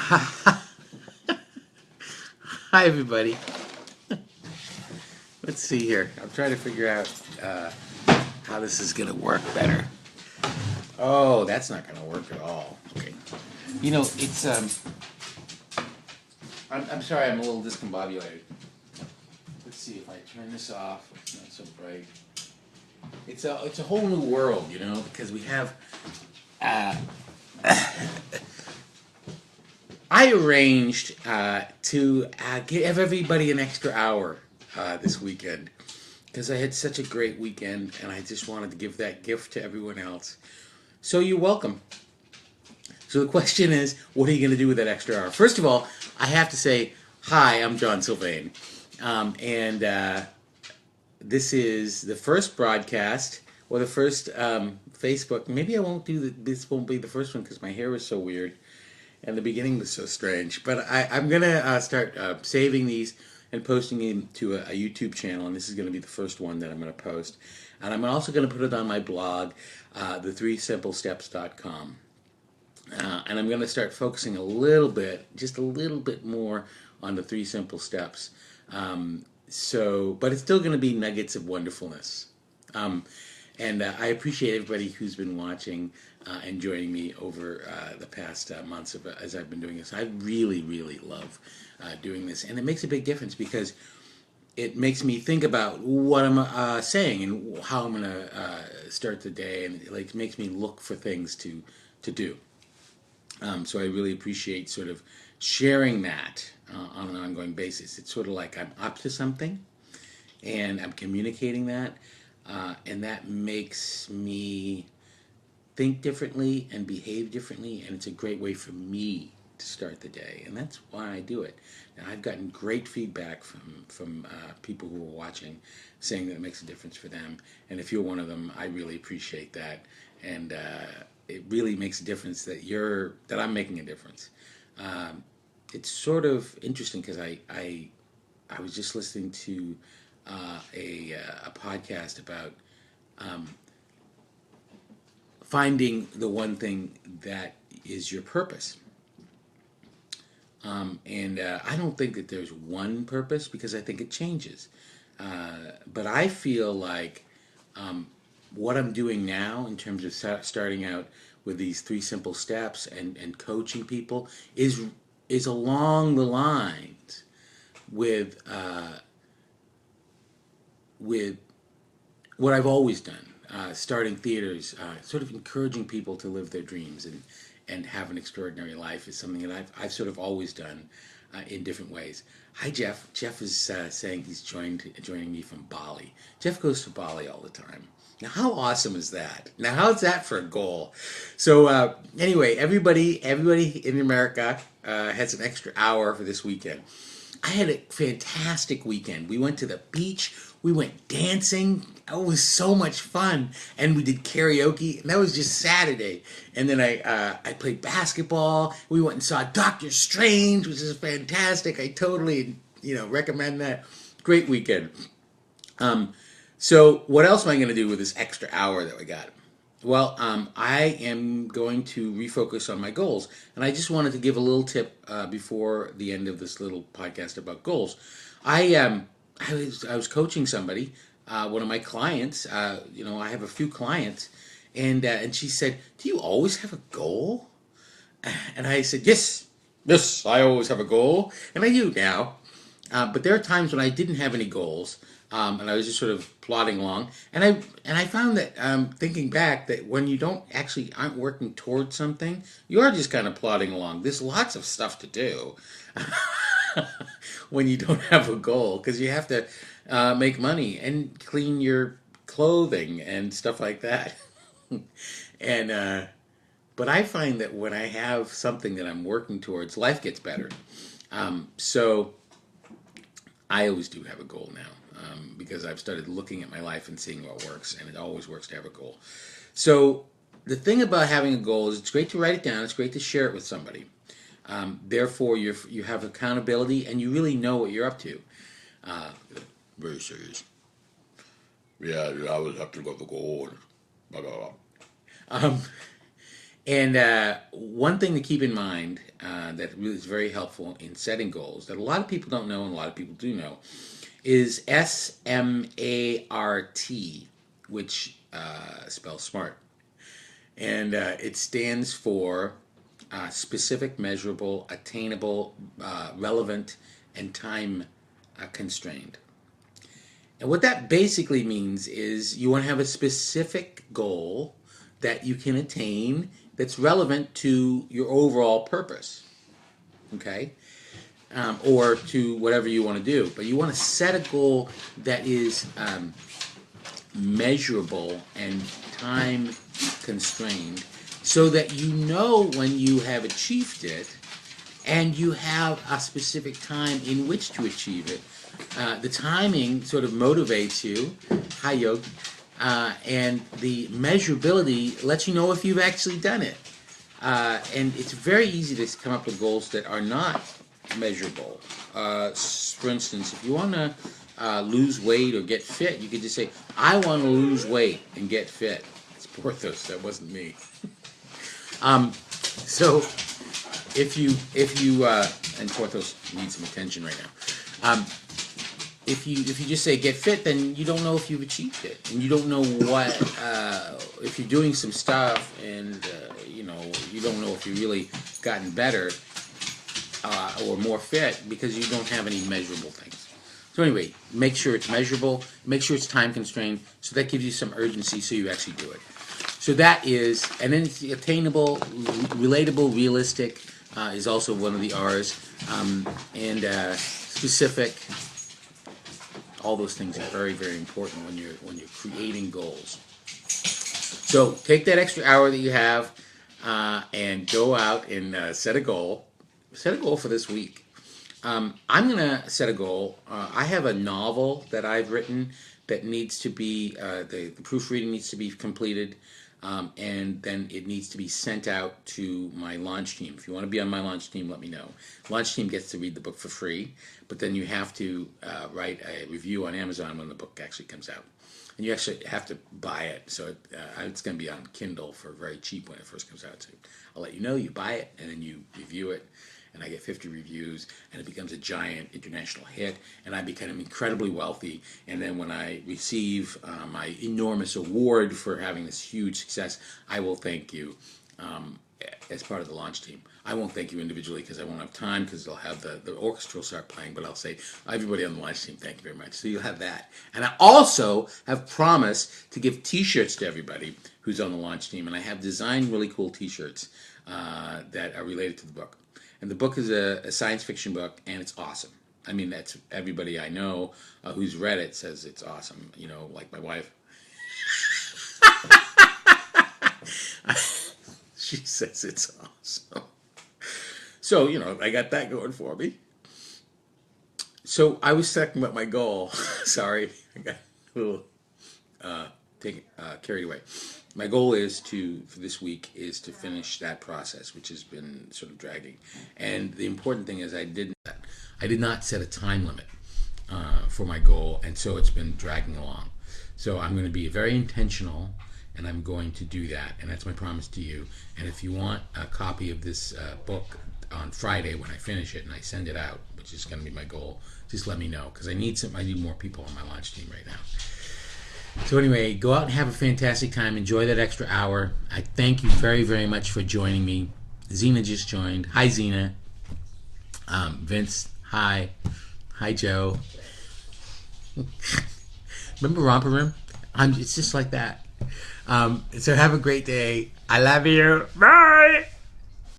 Hi, everybody. Let's see here. I'm trying to figure out how this is going to work better. Oh, that's not going to work at all. Okay. It's I'm sorry. I'm a little discombobulated. Let's see if I turn this off. It's not so bright. It's a whole new world, because we have. Uh, I arranged to give everybody an extra hour this weekend because I had such a great weekend and I just wanted to give that gift to everyone else. So you're welcome. So the question is, what are you going to do with that extra hour? First of all, I have to say, hi, I'm John Sylvain. And this is the first broadcast or the first Facebook. Maybe I won't do this. Won't be the first one because my hair is so weird. And the beginning was so strange. But I'm going to start saving these and posting them to a YouTube channel. And this is going to be the first one that I'm going to post. And I'm also going to put it on my blog, the3simplesteps.com. And I'm going to start focusing just a little bit more on the 3 simple steps. But it's still going to be nuggets of wonderfulness. And I appreciate everybody who's been watching and joining me over the past months as I've been doing this. I really, really love doing this. And it makes a big difference because it makes me think about what I'm saying and how I'm going to start the day. And it makes me look for things to do. So I really appreciate sort of sharing that on an ongoing basis. It's sort of like I'm up to something and I'm communicating that. And that makes me think differently and behave differently, and it's a great way for me to start the day, and that's why I do it. Now, I've gotten great feedback from people who are watching, saying that it makes a difference for them, and if you're one of them, I really appreciate that, and it really makes a difference that I'm making a difference. It's sort of interesting because I was just listening to a podcast about finding the one thing that is your purpose. And I don't think that there's one purpose because I think it changes. But I feel like what I'm doing now in terms of starting out with these 3 simple steps and coaching people is along the lines with what I've always done, starting theaters, sort of encouraging people to live their dreams and have an extraordinary life is something that I've sort of always done in different ways. Hi, Jeff. Jeff is saying he's joining me from Bali. Jeff goes to Bali all the time. Now, how awesome is that? Now, how's that for a goal? So, anyway, everybody in America has an extra hour for this weekend. I had a fantastic weekend. We went to the beach. We went dancing. It was so much fun, and we did karaoke. And that was just Saturday. And then I played basketball. We went and saw Doctor Strange, which is fantastic. I totally recommend that. Great weekend. So what else am I going to do with this extra hour that we got? Well, I am going to refocus on my goals, and I just wanted to give a little tip before the end of this little podcast about goals. I was coaching somebody, one of my clients. I have a few clients, and she said, "Do you always have a goal?" And I said, "Yes, yes, I always have a goal, and I do now." But there are times when I didn't have any goals, and I was just sort of plodding along. And I found that thinking back that when you aren't working towards something, you are just kind of plodding along. There's lots of stuff to do when you don't have a goal because you have to make money and clean your clothing and stuff like that. and but I find that when I have something that I'm working towards, life gets better. So I always do have a goal now because I've started looking at my life and seeing what works, and it always works to have a goal. So the thing about having a goal is it's great to write it down. It's great to share it with somebody. Therefore, you have accountability, and you really know what you're up to. Very serious. Yeah, I always have to go the goal. Blah, blah, blah. And one thing to keep in mind that really is very helpful in setting goals that a lot of people don't know and a lot of people do know is SMART, which spells smart. And it stands for specific, measurable, attainable, relevant, and time constrained. And what that basically means is you want to have a specific goal that you can attain that's relevant to your overall purpose, okay? Or to whatever you want to do. But you want to set a goal that is measurable and time constrained so that you know when you have achieved it and you have a specific time in which to achieve it. The timing sort of motivates you. Hi, Yog. And the measurability lets you know if you've actually done it. And it's very easy to come up with goals that are not measurable. For instance, if you want to lose weight or get fit, you could just say, I want to lose weight and get fit. It's Porthos, that wasn't me. So if you and Porthos needs some attention right now. If you just say get fit, then you don't know if you've achieved it, and you don't know what if you're doing some stuff, and you don't know if you've really gotten better or more fit because you don't have any measurable things. So anyway, make sure it's measurable, make sure it's time constrained, so that gives you some urgency, so you actually do it. So that is, and then it's attainable, relatable, realistic is also one of the R's, and specific. All those things are very, very important when you're creating goals. So take that extra hour that you have and go out and set a goal. Set a goal for this week. I'm gonna set a goal. I have a novel that I've written that needs to be the proofreading needs to be completed, and then it needs to be sent out to my launch team. If you want to be on my launch team, let me know. Launch team gets to read the book for free, but then you have to write a review on Amazon when the book actually comes out. And you actually have to buy it, so it's going to be on Kindle for very cheap when it first comes out. So I'll let you know, you buy it, and then you review it, and I get 50 reviews, and it becomes a giant international hit, and I become incredibly wealthy. And then when I receive my enormous award for having this huge success, I will thank you as part of the launch team. I won't thank you individually because I won't have time, because they'll have the orchestra will start playing, but I'll say, everybody on the launch team, thank you very much. So you'll have that. And I also have promised to give t-shirts to everybody who's on the launch team, and I have designed really cool t-shirts that are related to the book. And the book is a science fiction book, and it's awesome. I mean, that's everybody I know who's read it says it's awesome. You know, like my wife. She says it's awesome. So, I got that going for me. So I was talking about my goal. Sorry, I got a little carried away. My goal is for this week is to finish that process, which has been sort of dragging. And the important thing is I did not set a time limit for my goal, and so it's been dragging along. So I'm going to be very intentional, and I'm going to do that, and that's my promise to you. And if you want a copy of this book on Friday when I finish it and I send it out, which is going to be my goal, just let me know, because I need more people on my launch team right now. So anyway, go out and have a fantastic time. Enjoy that extra hour. I thank you very, very much for joining me. Zena just joined. Hi, Zena. Vince, hi. Hi, Joe. Remember Romper Room? It's just like that. So have a great day. I love you. Bye.